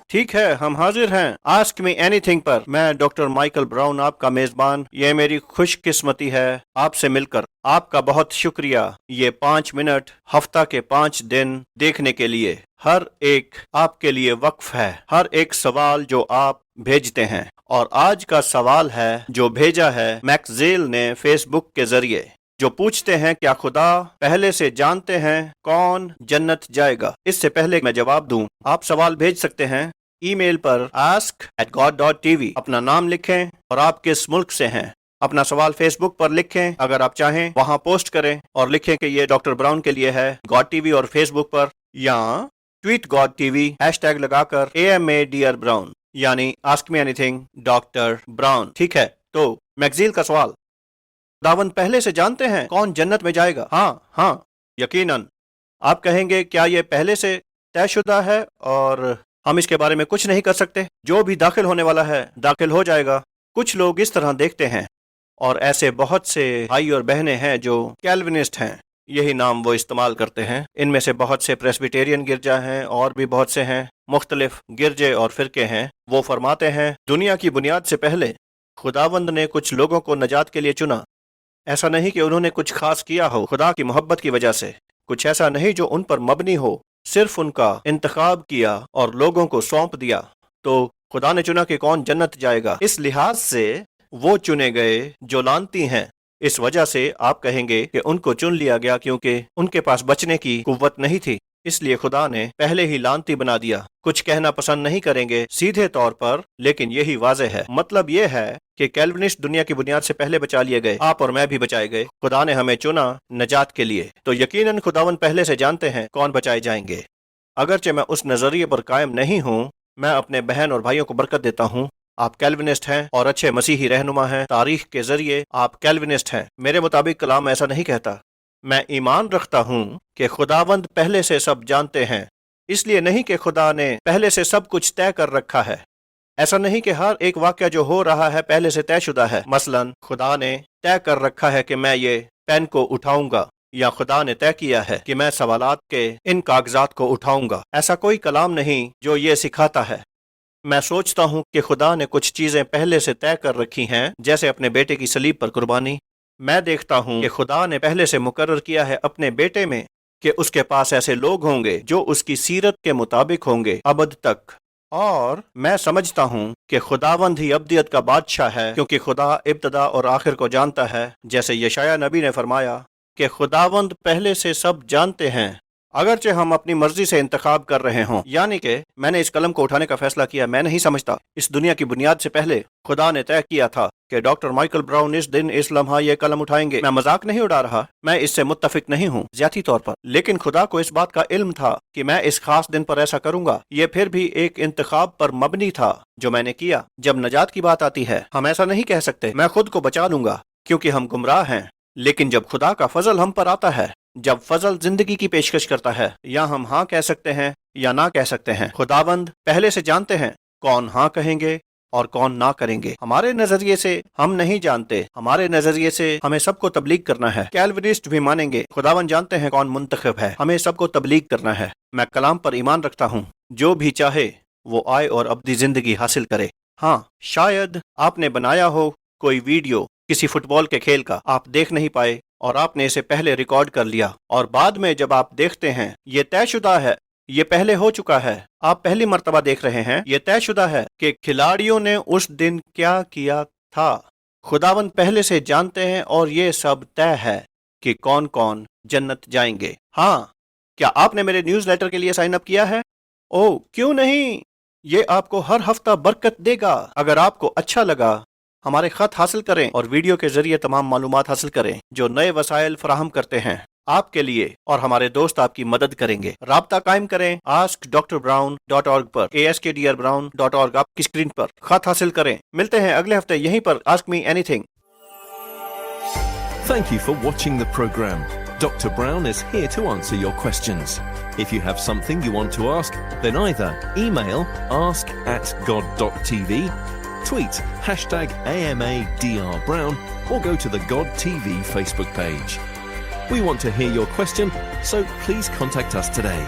ठीक है, हम हाजिर हैं आस्क मी एनीथिंग पर। मैं डॉक्टर माइकल ब्राउन आपका मेजबान। ये मेरी खुशकिस्मती है आपसे मिलकर। आपका बहुत शुक्रिया ये 5 मिनट हफ्ता के 5 दिन देखने के लिए। हर एक आपके लिए वक्फ है, हर एक सवाल जो आप भेजते हैं। और आज का सवाल है जो भेजा है मैक्सवेल ने फेसबुक के जरिए, जो पूछते हैं क्या खुदा पहले से जानते हैं कौन जन्नत जाएगा। इससे पहले मैं जवाब दूं, आप सवाल भेज सकते हैं ईमेल पर ask@god.tv। अपना नाम लिखें और आप किस मुल्क से हैं। अपना सवाल फेसबुक पर लिखें अगर आप चाहें, वहां पोस्ट करें और लिखें कि ये डॉक्टर ब्राउन के लिए है गॉड टीवी और फेसबुक पर, या ट्वीट गॉड टीवी हैशटैग लगाकर AMA डियर ब्राउन, यानी ask me anything doctor brown. ठीक है, तो मैक्सवेल का सवाल, खुदावंद पहले से जानते हैं कौन जन्नत में जाएगा? हाँ, यकीनन। आप कहेंगे क्या ये पहले से तयशुदा है और हम इसके बारे में कुछ नहीं कर सकते? जो भी दाखिल होने वाला है दाखिल हो जाएगा। कुछ लोग इस तरह देखते हैं और ऐसे बहुत से भाई और बहनें हैं जो कैल्विनिस्ट हैं, यही नाम वो इस्तेमाल करते हैं। इनमें से बहुत से प्रेस्बिटेरियन गिरजा हैं और भी बहुत से हैं, मुख्तलिफ गिरजे और फिरके हैं। वो फरमाते हैं दुनिया की बुनियाद से पहले खुदावंद ने कुछ लोगों को नजात के लिए चुना। ऐसा नहीं कि उन्होंने कुछ खास किया हो खुदा की मोहब्बत की वजह से, कुछ ऐसा नहीं जो उन पर मबनी हो, सिर्फ उनका इंतखाब किया और लोगों को सौंप दिया। तो खुदा ने चुना कि कौन जन्नत जाएगा। इस लिहाज से वो चुने गए जो लानती हैं। इस वजह से आप कहेंगे कि उनको चुन लिया गया क्योंकि उनके पास बचने की कुव्वत नहीं थी, इसलिए खुदा ने पहले ही लानती बना दिया। कुछ कहना पसंद नहीं करेंगे सीधे तौर पर, लेकिन यही वाज़ेह है। मतलब ये है कि कैल्विनिस्ट दुनिया की बुनियाद से पहले बचा लिए गए, आप और मैं भी बचाए गए। खुदा ने हमें चुना नजात के लिए, तो यकीनन खुदावन पहले से जानते हैं कौन बचाए जाएंगे। अगरचे मैं उस नजरिए पर कायम नहीं हूँ, मैं अपने बहन और भाइयों को बरकत देता हूँ। आप कैल्विनिस्ट हैं और अच्छे मसीही रहनुमा हैं। तारीख के जरिए आप कैल्विनिस्ट हैं। मेरे मुताबिक कलाम ऐसा नहीं कहता। मैं ईमान रखता हूँ कि खुदावंद पहले से सब जानते हैं, इसलिए नहीं कि खुदा ने पहले से सब कुछ तय कर रखा है। ऐसा नहीं कि हर एक वाक़या जो हो रहा है पहले से तयशुदा है। मसलन खुदा ने तय कर रखा है कि मैं ये पेन को उठाऊंगा, या खुदा ने तय किया है कि मैं सवालात के इन कागजात को उठाऊंगा। ऐसा कोई कलाम नहीं जो ये सिखाता है। मैं सोचता हूँ कि खुदा ने कुछ चीज़ें पहले से तय कर रखी हैं, जैसे अपने बेटे की सलीब पर कुर्बानी। मैं देखता हूँ कि खुदा ने पहले से मुकर्रर किया है अपने बेटे में कि उसके पास ऐसे लोग होंगे जो उसकी सीरत के मुताबिक होंगे अबद तक। और मैं समझता हूँ कि खुदावंद ही अब्दियत का बादशाह है, क्योंकि खुदा इब्तदा और आखिर को जानता है। जैसे यशाया नबी ने फरमाया कि खुदावंद पहले से सब जानते हैं, अगरचे हम अपनी मर्जी से इंतखाब कर रहे हों। यानी कि मैंने इस कलम को उठाने का फैसला किया, मैं नहीं समझता। इस दुनिया की बुनियाद से पहले खुदा ने तय किया था कि डॉक्टर माइकल ब्राउन इस दिन इस लम्हा ये कलम उठाएंगे। मैं मजाक नहीं उड़ा रहा, मैं इससे मुत्तफिक नहीं हूँ ज़ाती तौर पर, लेकिन खुदा को इस बात का इल्म था कि मैं इस खास दिन पर ऐसा करूंगा। ये फिर भी एक इंतखाब पर मबनी था जो मैंने किया। जब नजात की बात आती है, हम ऐसा नहीं कह सकते मैं खुद को बचा लूंगा, क्योंकि हम गुमराह हैं। लेकिन जब खुदा का फजल हम पर आता है, जब फजल जिंदगी की पेशकश करता है, या हम हाँ कह सकते हैं या ना कह सकते हैं। खुदावंद पहले से जानते हैं कौन हाँ कहेंगे और कौन ना करेंगे। हमारे नजरिए से हम नहीं जानते, हमारे नजरिए से हमें सबको तबलीग करना है। कैल्विनिस्ट भी मानेंगे खुदावंद जानते हैं कौन मुंतखब है, हमें सबको तबलीग करना है। मैं कलाम पर ईमान रखता हूँ, जो भी चाहे वो आए और अब्दी जिंदगी हासिल करे। हाँ, शायद आपने बनाया हो कोई वीडियो किसी फुटबॉल के खेल का, आप देख नहीं पाए और आपने इसे पहले रिकॉर्ड कर लिया, और बाद में जब आप देखते हैं ये तयशुदा है, ये पहले हो चुका है, आप पहली मर्तबा देख रहे हैं, ये तयशुदा है कि खिलाड़ियों ने उस दिन क्या किया था। खुदावंद पहले से जानते हैं और ये सब तय है कि कौन कौन जन्नत जाएंगे। हाँ, क्या आपने मेरे न्यूज़लेटर के लिए साइन अप किया है? ओह क्यों नहीं, ये आपको हर हफ्ता बरकत देगा। अगर आपको अच्छा लगा, हमारे खत हासिल करें और वीडियो के जरिए तमाम मालूमात हासिल करें जो नए वसाइल फराहम करते हैं आपके लिए, और हमारे दोस्त आपकी मदद करेंगे। राब्ता कायम करें askdrbrown.org पर, askdrbrown.org आपकी स्क्रीन पर खत हासिल करें। मिलते हैं अगले हफ्ते यहीं पर ask me anything. Thank you for watching the program. Dr. Brown is here to answer your questions. If you have something you want to ask, then either email ask@god.tv, tweet #AMADRBrown, or go to the God TV Facebook page. We want to hear your question, so please contact us today.